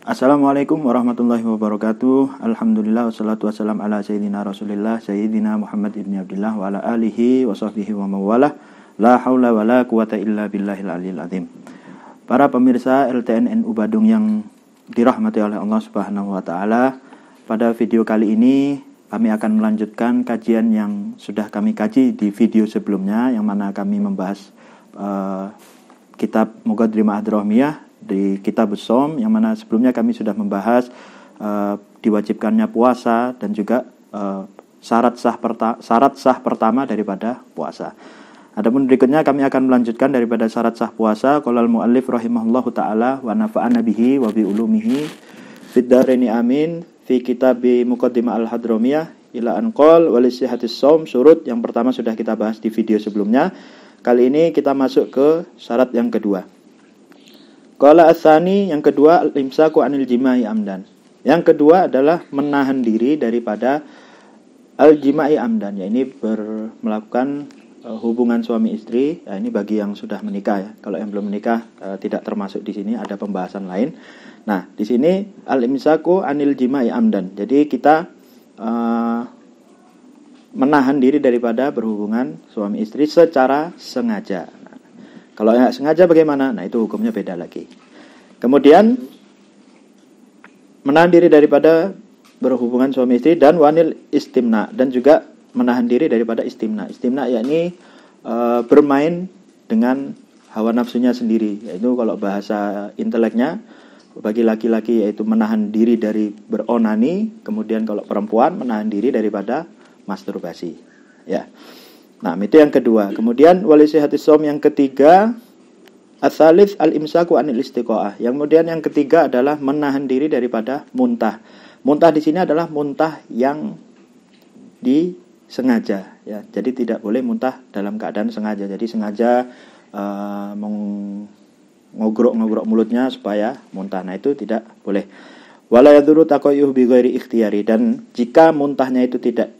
Assalamualaikum warahmatullahi wabarakatuh. Alhamdulillah wassalatu wassalam ala sayyidina Rasulillah sayyidina Muhammad ibn Abdullah wa ala alihi wa sahbihi wa mawalah. La haula wa la quwata illa billahil aliyil azim. Para pemirsa LTNNU Badung yang dirahmati oleh Allah Subhanahu wa taala, pada video kali ini kami akan melanjutkan kajian yang sudah kami kaji di video sebelumnya, yang mana kami membahas kitab Muqaddimah Ad-Drahmiyah di kitab Shaum, yang mana sebelumnya kami sudah membahas diwajibkannya puasa dan juga syarat sah pertama daripada puasa. Adapun berikutnya kami akan melanjutkan daripada syarat sah puasa. Qala al-muallif rahimahullahu taala wa nafa'ana bihi wa bi ulumihi fid dharaini amin fi kitab Muqaddimah al-Hadramiyah ila an qala wa li sihhatis shaum. Syurut yang pertama sudah kita bahas di video sebelumnya. Kali ini kita masuk ke syarat yang kedua. Qala ats-tsani, yang kedua, al-imsaku anil jima'i amdan. Yang kedua adalah menahan diri daripada al-jima'i amdan, ya ini melakukan hubungan suami istri. Ya, ini bagi yang sudah menikah ya. Kalau yang belum menikah tidak termasuk di sini, ada pembahasan lain. Nah, di sini al-imsaku anil jima'i amdan. Jadi kita menahan diri daripada berhubungan suami istri secara sengaja. Kalau yang sengaja bagaimana? Nah, itu hukumnya beda lagi. Kemudian menahan diri daripada berhubungan suami istri dan wanil istimna, dan juga menahan diri daripada istimna. Istimna yakni bermain dengan hawa nafsunya sendiri. Yaitu kalau bahasa inteleknya bagi laki-laki yaitu menahan diri dari beronani, kemudian kalau perempuan menahan diri daripada masturbasi. Ya. Nah, itu yang kedua. Kemudian wali sihatis shaum yang ketiga, ats-tsalits al-imsaku anil istiqaah. Yang kemudian yang ketiga adalah menahan diri daripada muntah. Muntah di sini adalah muntah yang disengaja ya. Jadi tidak boleh muntah dalam keadaan sengaja. Jadi sengaja ngogrok mulutnya supaya muntah. Nah, itu tidak boleh. Wala yadhuru taqayyuh bi ghairi ikhtiyari, dan jika muntahnya itu tidak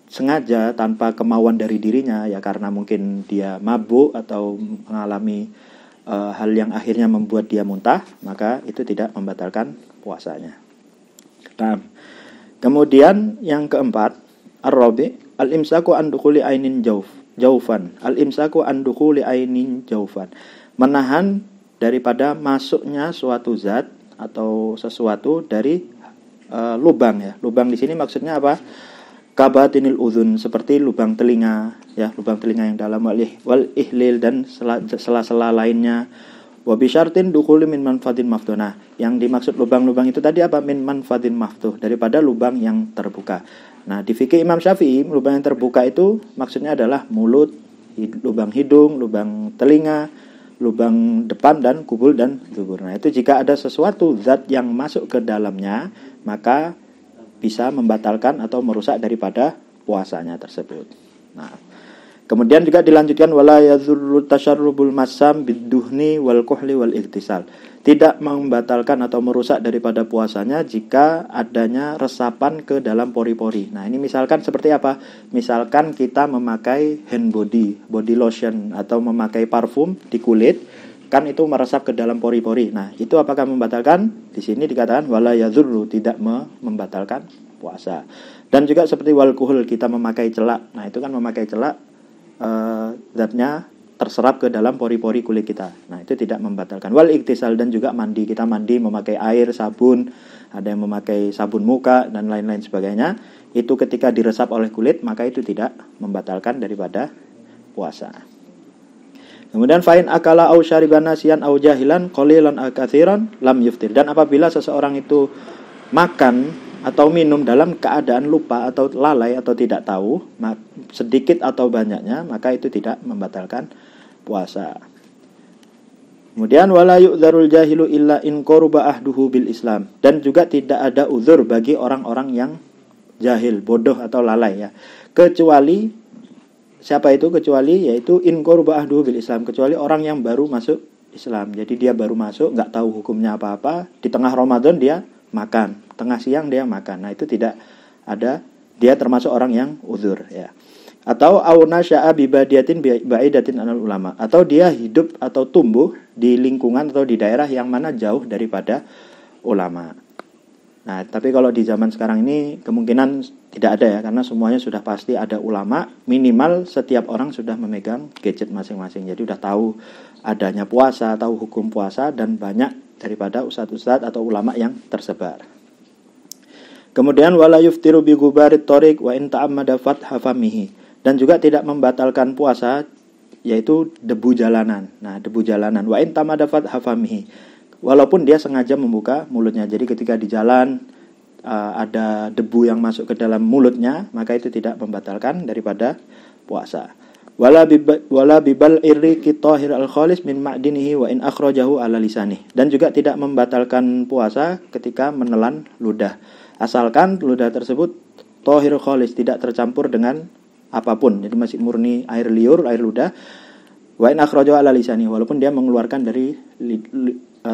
sengaja tanpa kemauan dari dirinya ya, karena mungkin dia mabuk atau mengalami hal yang akhirnya membuat dia muntah, maka itu tidak membatalkan puasanya. Nah, kemudian yang keempat, ar-rabi al-imsaku an dukhuli ainin jaufan. Al-imsaku an dukhuli ainin jaufan. Menahan daripada masuknya suatu zat atau sesuatu dari lubang ya. Lubang di sini maksudnya apa? Kabatinil udhun, seperti lubang telinga ya, lubang telinga yang dalam, wal ihlil, dan sela-sela lainnya. Wa bi syartin dukhuli min manfadin maftuh. Nah, yang dimaksud lubang-lubang itu tadi apa? Min manfadin maftuh, daripada lubang yang terbuka. Nah, di fikih Imam Syafi'i, lubang yang terbuka itu maksudnya adalah mulut, lubang hidung, lubang telinga, lubang depan, dan kubul dan dubur. Nah, itu jika ada sesuatu zat yang masuk ke dalamnya, maka bisa membatalkan atau merusak daripada puasanya tersebut. Nah, kemudian juga dilanjutkan wala yadhurru tasyarrubul masam biduhni wal kuhli wal iktisal. Tidak membatalkan atau merusak daripada puasanya jika adanya resapan ke dalam pori-pori. Nah, ini misalkan seperti apa? Misalkan kita memakai hand body lotion, atau memakai parfum di kulit, kan itu meresap ke dalam pori-pori. Nah, itu apakah membatalkan? Di sini dikatakan wala yadhurru, tidak membatalkan puasa. Dan juga seperti wal kuhul, kita memakai celak. Nah, itu kan memakai celak, zatnya terserap ke dalam pori-pori kulit kita. Nah, itu tidak membatalkan. Wal iktisal, dan juga mandi. Kita mandi memakai air, sabun, ada yang memakai sabun muka dan lain-lain sebagainya. Itu ketika diresap oleh kulit, maka itu tidak membatalkan daripada puasa. Kemudian fa'in akala au syaribana sian au jahilan qalilan au katsiran lam yuftir. Dan apabila seseorang itu makan atau minum dalam keadaan lupa atau lalai atau tidak tahu, sedikit atau banyaknya, maka itu tidak membatalkan puasa. Kemudian wala yu'dzarul jahilu illa in qaruba ahduhu bil Islam. Dan juga tidak ada uzur bagi orang-orang yang jahil, bodoh atau lalai ya. Kecuali siapa itu? Kecuali yaitu in qaruba ahduhu bil Islam, kecuali orang yang baru masuk Islam. Jadi dia baru masuk, enggak tahu hukumnya apa-apa, di tengah Ramadan dia makan, tengah siang dia makan. Nah, itu tidak ada, dia termasuk orang yang uzur ya. Atau auna sya'a bibadiyatin ba'idatin anal ulama, atau dia hidup atau tumbuh di lingkungan atau di daerah yang mana jauh daripada ulama. Nah, tapi kalau di zaman sekarang ini kemungkinan tidak ada ya, karena semuanya sudah pasti ada ulama, minimal setiap orang sudah memegang gadget masing-masing. Jadi udah tahu adanya puasa, tahu hukum puasa, dan banyak daripada ustadz-ustadz atau ulama yang tersebar. Kemudian wala yuftiru bi gubarit thoriq wa in ta'ammada fatha famihi, dan juga tidak membatalkan puasa yaitu debu jalanan. Nah, debu jalanan wa in ta'ammada fatha famihi, walaupun dia sengaja membuka mulutnya. Jadi ketika di jalan ada debu yang masuk ke dalam mulutnya, maka itu tidak membatalkan daripada puasa. Wala bibal irri kitahir al khalis min ma'dinihi wa in akhrajahu ala lisanih, dan juga tidak membatalkan puasa ketika menelan ludah, asalkan ludah tersebut tahir khalis, tidak tercampur dengan apapun, jadi masih murni air liur, air ludah. Wa in akhrajahu ala lisanih, walaupun dia mengeluarkan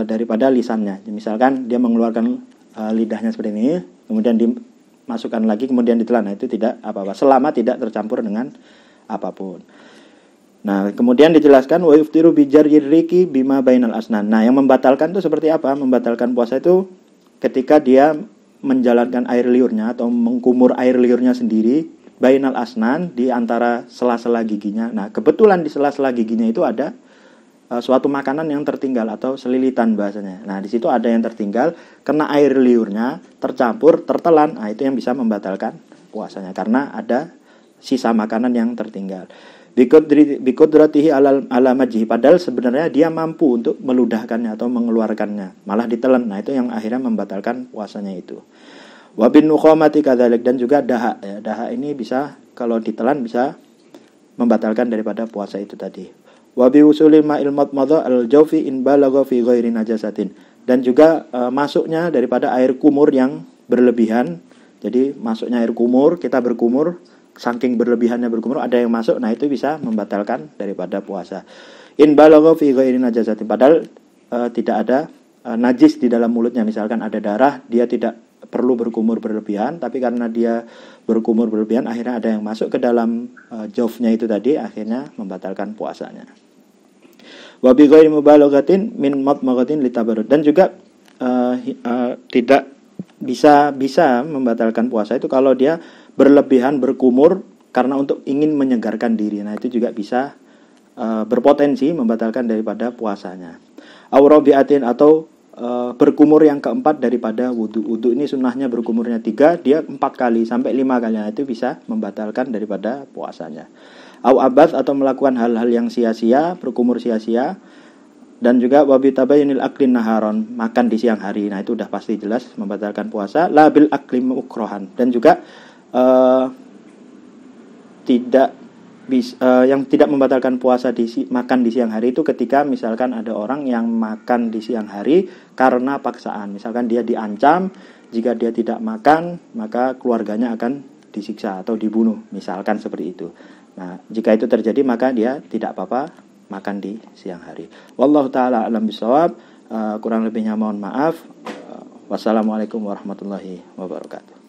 daripada lisannya. Misalkan dia mengeluarkan lidahnya seperti ini, kemudian dimasukkan lagi, kemudian ditelan. Nah, itu tidak apa-apa selama tidak tercampur dengan apapun. Nah, kemudian dijelaskan wa yuftiru bi jarjir riki bima bainal asnan. Nah, yang membatalkan itu seperti apa? Membatalkan puasa itu ketika dia menjalankan air liurnya atau mengkumur air liurnya sendiri bainal asnan, di antara sela-sela giginya. Nah, kebetulan di sela-sela giginya itu ada suatu makanan yang tertinggal atau selilitan bahasanya. Nah, di situ ada yang tertinggal, kena air liurnya, tercampur, tertelan. Nah, itu yang bisa membatalkan puasanya karena ada sisa makanan yang tertinggal. Biqudratihi ala majhi, padahal sebenarnya dia mampu untuk meludahkannya atau mengeluarkannya, malah ditelan. Nah, itu yang akhirnya membatalkan puasanya itu. Wa bin nukhamati kadzalik, dan juga dahak ya. Dahak ini bisa kalau ditelan bisa membatalkan daripada puasa itu tadi. Wa bi usulil ma'il madmadha al-jawfi in balagha fi ghairi najasatin, dan juga masuknya daripada air kumur yang berlebihan. Jadi masuknya air kumur, kita berkumur, saking berlebihannya berkumur ada yang masuk, nah itu bisa membatalkan daripada puasa. In balagha fi ghairi najasatin, padahal tidak ada najis di dalam mulutnya, misalkan ada darah, dia tidak perlu berkumur berlebihan, tapi karena dia berkumur berlebihan akhirnya ada yang masuk ke dalam jawfnya itu tadi, akhirnya membatalkan puasanya. Wa bi ghairi mubalaghatin min madmaghatin litabarrud, dan juga tidak bisa membatalkan puasa itu kalau dia berlebihan berkumur karena untuk ingin menyegarkan diri. Nah, itu juga bisa berpotensi membatalkan daripada puasanya. Aurabiatin, atau berkumur yang keempat daripada wudu. Wudu ini sunnahnya berkumurnya 3, dia 4 kali sampai 5 kali. Nah, itu bisa membatalkan daripada puasanya. Au abath, atau melakukan hal-hal yang sia-sia, berkumur sia-sia. Dan juga wabitabayunil aklin naharon, makan di siang hari. Nah, itu udah pasti jelas membatalkan puasa. La bil aklim ukrohan, dan juga yang tidak membatalkan puasa makan di siang hari itu ketika misalkan ada orang yang makan di siang hari karena paksaan. Misalkan dia diancam, jika dia tidak makan maka keluarganya akan disiksa atau dibunuh, misalkan seperti itu. Nah, jika itu terjadi maka dia tidak apa-apa makan di siang hari. Wallahu taala alam bisawab. Kurang lebihnya mohon maaf. Wassalamualaikum warahmatullahi wabarakatuh.